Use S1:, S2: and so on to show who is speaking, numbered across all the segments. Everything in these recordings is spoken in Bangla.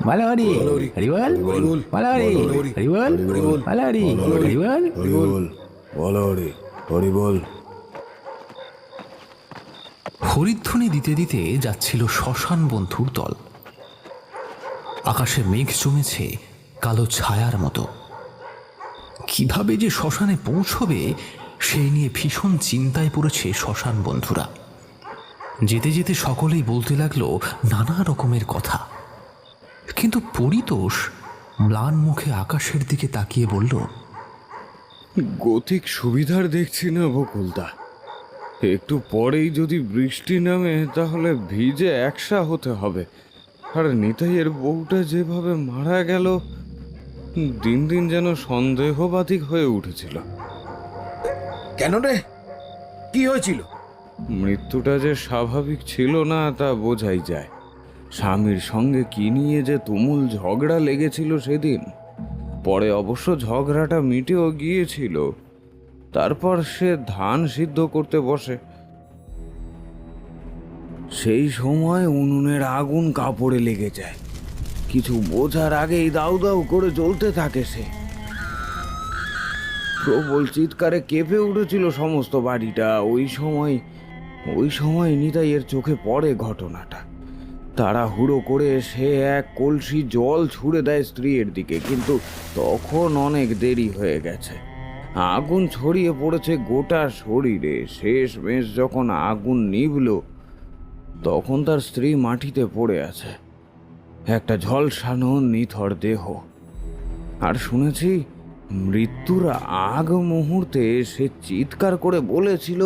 S1: মালাহরি হরিবল মালাহরি হরিবল মালাহরি হরিবল
S2: মালাহরি হরিবল।
S3: হরিধ্বনি দিতে দিতে যাচ্ছিল শ্মশান বন্ধুর দল। আকাশে মেঘ জমেছে কালো ছায়ার মতো। কিভাবে যে শ্মশানে পৌঁছবে সেই নিয়ে ভীষণ চিন্তায় পড়েছে শ্মশান বন্ধুরা। যেতে যেতে সকলেই বলতে লাগলো নানা রকমের কথা। কিন্তু পরিতোষ ম্লান মুখে আকাশের দিকে তাকিয়ে বলল,
S2: গতিক সুবিধার দেখছি না বকুলদা। একটু পরেই যদি বৃষ্টি নামে তাহলে ভিজে একসা হতে হবে। আর নিতাইয়ের বউটা যেভাবে মারা গেল, দিন দিন যেন সন্দেহবাতিক হয়ে উঠেছিল।
S4: কেন রে, কি হয়েছিল?
S2: মৃত্যুটা যে স্বাভাবিক ছিল না তা বোঝাই যায়। স্বামীর সঙ্গে কি নিয়ে যে তুমুল ঝগড়া লেগেছিল সেদিন। পরে অবশ্য ঝগড়াটা মিটেও গিয়েছিল। তারপর সে ধান সিদ্ধ করতে বসে। সেই সময় উনুনের আগুন কাপড়ে লেগে যায়। কিছু বোঝার আগেই দাউ দাউ করে জ্বলতে থাকে সে। প্রবল চিৎকারে কেঁপে উঠেছিল সমস্ত বাড়িটা। ওই সময় নিতাইয়ের চোখে পড়ে ঘটনাটা। তাড়াহুড়ো করে সে এক কলসি জল ছুঁড়ে দেয় স্ত্রীর দিকে, কিন্তু তখন অনেক দেরি হয়ে গেছে। আগুন ছড়িয়ে পড়েছে গোটা শরীরে। শেষমেশ যখন আগুন নিভল, তখন তার স্ত্রী মাটিতে পড়ে আছে, একটা ঝলসানো নিথর দেহ। আর শুনেছি মৃত্যুর আগ মুহূর্তে সে চিৎকার করে বলেছিল,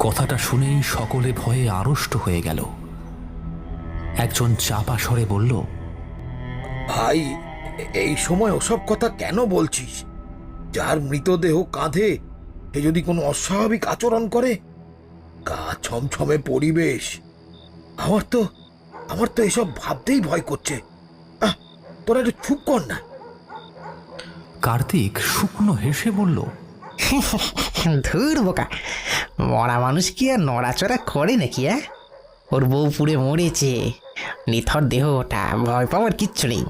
S3: কথাটা শুনেই সকলে ভয়ে আড়ষ্ট হয়ে গেল। একজন চাপা স্বরে বলল,
S4: ভাই, এই সময় ওসব কথা কেন বলছিস? যার মৃতদেহ কাঁধে সে যদি কোনো অস্বাভাবিক আচরণ করে, গা ছমছমে পরিবেশ, আমার তো এসব ভাবতেই ভয় করছে। তোরা একটু চুপ কর না।
S3: কার্তিক শুকনো হেসে বলল,
S5: ধুর বোকা, মরা মানুষ কি আর নড়াচড়া করে নাকি? ওর বউ পুড়ে মরেছে, নিথর দেহ ওটা, ভয় পাওয়ার কিচ্ছু নেই।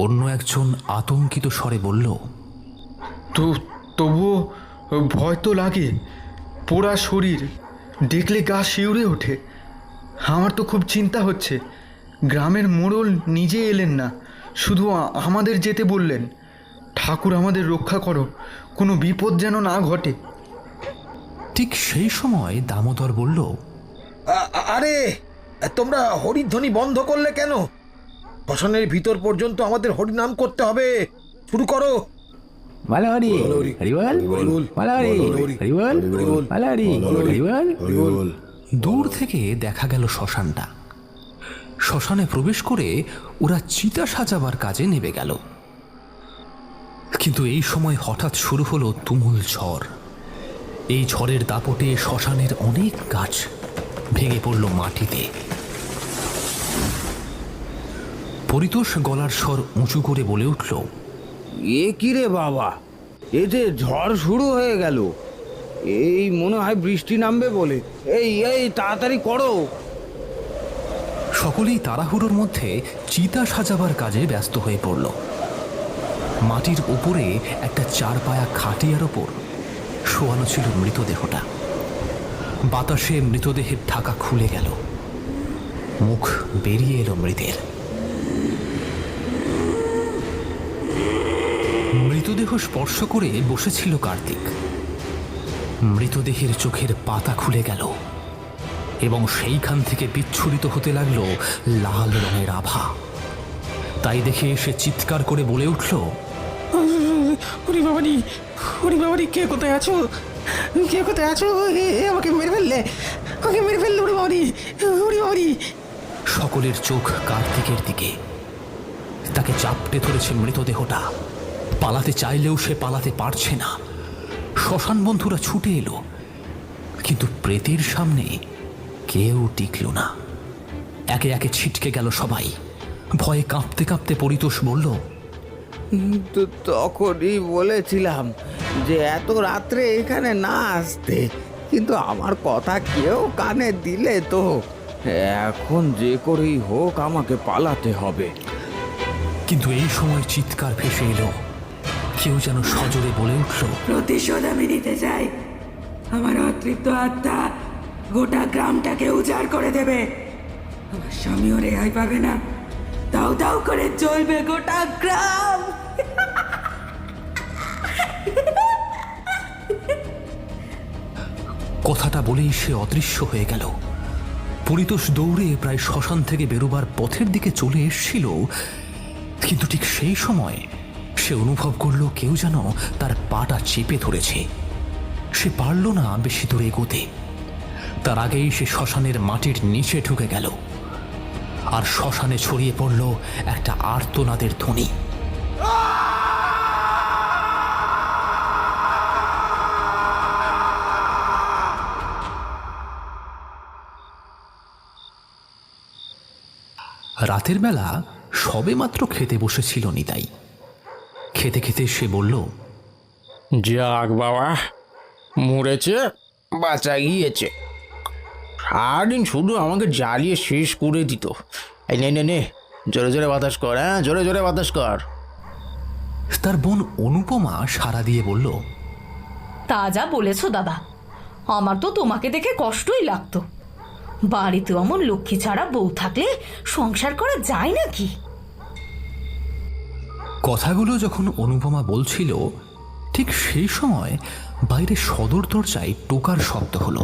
S3: অন্য একজন আতঙ্কিত স্বরে বলল,
S6: তবুও ভয় তো লাগে। পোড়া শরীর দেখলে গা শিউরে ওঠে। আমার তো খুব চিন্তা হচ্ছে। গ্রামের মোড়ল নিজে এলেন না, শুধু আমাদের যেতে বললেন। ঠাকুর আমাদের রক্ষা করো, কোনো বিপদ যেন না ঘটে।
S3: ঠিক সেই সময় দামোদর বলল,
S4: আরে তোমরা হরিধ্বনি বন্ধ করলে কেন? শ্মশানের ভিতর পর্যন্ত আমাদের হরিনাম করতে হবে। শুরু করো।
S1: মালাহরি হরিবল মালাহরি হরিবল মালাহরি হরিবল।
S3: দূর থেকে দেখা গেল শ্মশানটা। শ্মশানে প্রবেশ করে ওরা চিতা সাজাবার কাজে নেমে গেল। কিন্তু এই সময় হঠাৎ শুরু হলো তুমুল ঝড়। এই ঝড়ের দাপটে শ্মশানের অনেক গাছ ভেঙে পড়ল মাটিতে। পরিতোষ গলার স্বর উঁচু করে বলে উঠল,
S2: এ কি রে বাবা, এ যে ঝড় শুরু হয়ে গেল। এই মনে হয় বৃষ্টি নামবে বলে। এই তাড়াতাড়ি করো।
S3: সকলেই তাড়াহুড়োর মধ্যে চিতা সাজাবার কাজে ব্যস্ত হয়ে পড়ল। মাটির উপরে একটা চারপায়া খাটিয়ার ওপর শোয়ানো ছিল মৃতদেহটা। বাতাসে মৃতদেহের ঢাকা খুলে গেল, মুখ বেরিয়ে এলো মৃতের। মৃতদেহ স্পর্শ করে বসেছিল কার্তিক। মৃতদেহের চোখের পাতা খুলে গেল এবং সেইখান থেকে বিচ্ছুরিত হতে লাগলো লাল রঙের আভা। তাই দেখে সে চিৎকার করে বলে উঠল,
S5: হরি বাবারি, কে কোথায় আছো? আমাকে মেরে ফেললে, হরি বাবারি।
S3: সকলের চোখ কার্তিকের দিকে। তাকে চাপটে ধরেছে মৃতদেহটা। পালাতে চাইলেও সে পালাতে পারছে না। শ্মশান বন্ধুরা ছুটে এলো, কিন্তু প্রেতের সামনে কেউ টিকল না। একে একে ছিটকে গেল সবাই। ভয়ে কাঁপতে কাঁপতে পরিতোষ বলল,
S2: তো তখনই বলেছিলাম যে এত রাত্রে এখানে না আসতে, কিন্তু আমার কথা কেউ কানে দিলে তো। এখন যে করেই হোক আমাকে পালাতে হবে।
S3: কিন্তু এই সময় চিৎকার ভেসে এলো। কেউ যেন সজোরে বলে উঠল,
S7: প্রতিশোধ আমি নিতে চাই। আমার অতৃপ্ত আত্মা গোটা গ্রামটাকে উজাড় করে দেবে। আমার স্বামীও রেহাই পাবে না, দাও দাও করে জ্বলবে গোটা গ্রাম।
S3: কথাটা বলেই সে অদৃশ্য হয়ে গেল। পরিতোষ দৌড়ে প্রায় শ্মশান থেকে বেরোবার পথের দিকে চলে এসেছিল, কিন্তু ঠিক সেই সময় সে অনুভব করলো কেউ যেন তার পাটা চেপে ধরেছে। সে পারল না বেশি দূরে এগোতে। তার আগেই সে শ্মশানের মাটির নিচে ঢুকে গেল, আর শ্মশানে ছড়িয়ে পড়ল একটা আর্তনাদের ধ্বনি। রাতের বেলা সবেমাত্র খেতে বসেছিল নিতাই। খেতে খেতে সে বলল,
S8: যাক বাবা, মরেছে বাঁচা গিয়েছে। সারাদিন শুধু আমাকে জ্বালিয়ে শেষ করে দিত। এই নে নে নে, জোরে জোরে বাতাস কর, হ্যাঁ জোরে জোরে বাতাস কর।
S3: তার বোন অনুপমা সাড়া দিয়ে বলল,
S9: তা যা বলেছ দাদা, আমার তো তোমাকে দেখে কষ্টই লাগতো। বাড়িতে অমন লক্ষ্মী ছাড়া বউ থাকলে সংসার করা যায় নাকি?
S3: কথাগুলো যখন অনুপমা বলছিল, ঠিক সেই সময় বাইরে সদর দরজায় টোকার শব্দ হলো।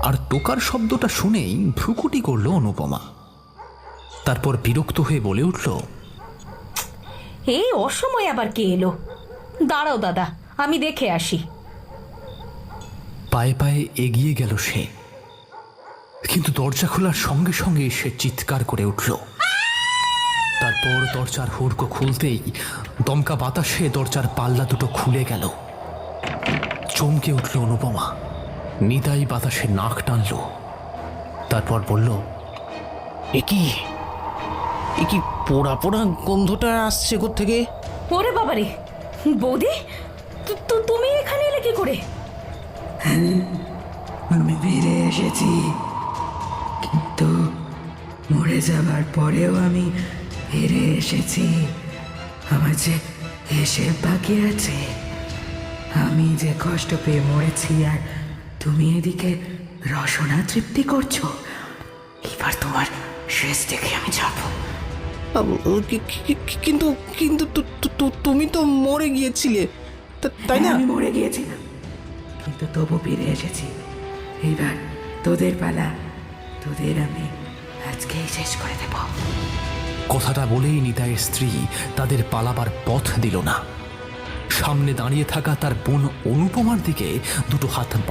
S3: আর টোকার শব্দটা শুনেই ভ্রুকুটি করল অনুপমা। তারপর বিরক্ত হয়ে বলে উঠল,
S9: এই অসময় আবার কে এলো? দাঁড়াও দাদা, আমি দেখে আসি।
S3: পায়ে পায়ে এগিয়ে গেল সে, কিন্তু দরজা খোলার সঙ্গে সঙ্গে সে চিৎকার করে উঠল। তারপর দরজার হুড়কো খুলতেই দমকা বাতাসে দরজার পাল্লা দুটো খুলে গেল। চমকে উঠল অনুপমা। নিতাই বাতাসে নাক টানল, তারপর বলল,
S8: এ কি পোড়া পোড়া গন্ধটা আসছে কোত্থেকে?
S9: ওরে বাবারে, বৌদি তুমি এখানে এলে কি করে?
S7: আমি ফিরে এসেছি, কিন্তু মরে যাবার পরেও আমি ফিরে এসেছি। আমার যে হিসেব বাকি আছে। আমি যে কষ্ট পেয়ে মরেছি, আর তুমি এদিকে রসনা তৃপ্তি করছো। এবার তোমার শেষ দেখে আমি যাবো।
S8: কিন্তু কিন্তু তুমি তো মরে গিয়েছিলে, তাই না?
S7: আমি মরে গিয়েছিলাম, কিন্তু তবু ফিরে এসেছি। এইবার তোদের পালা, তোদের আমি আজকেই শেষ করে দেব।
S3: কথাটা বলেই নিতাইয়ের স্ত্রী তাদের পালাবার পথ দিল না। সামনে দাঁড়িয়ে থাকা তার বোন অনুপমার দিকে দুটো হাত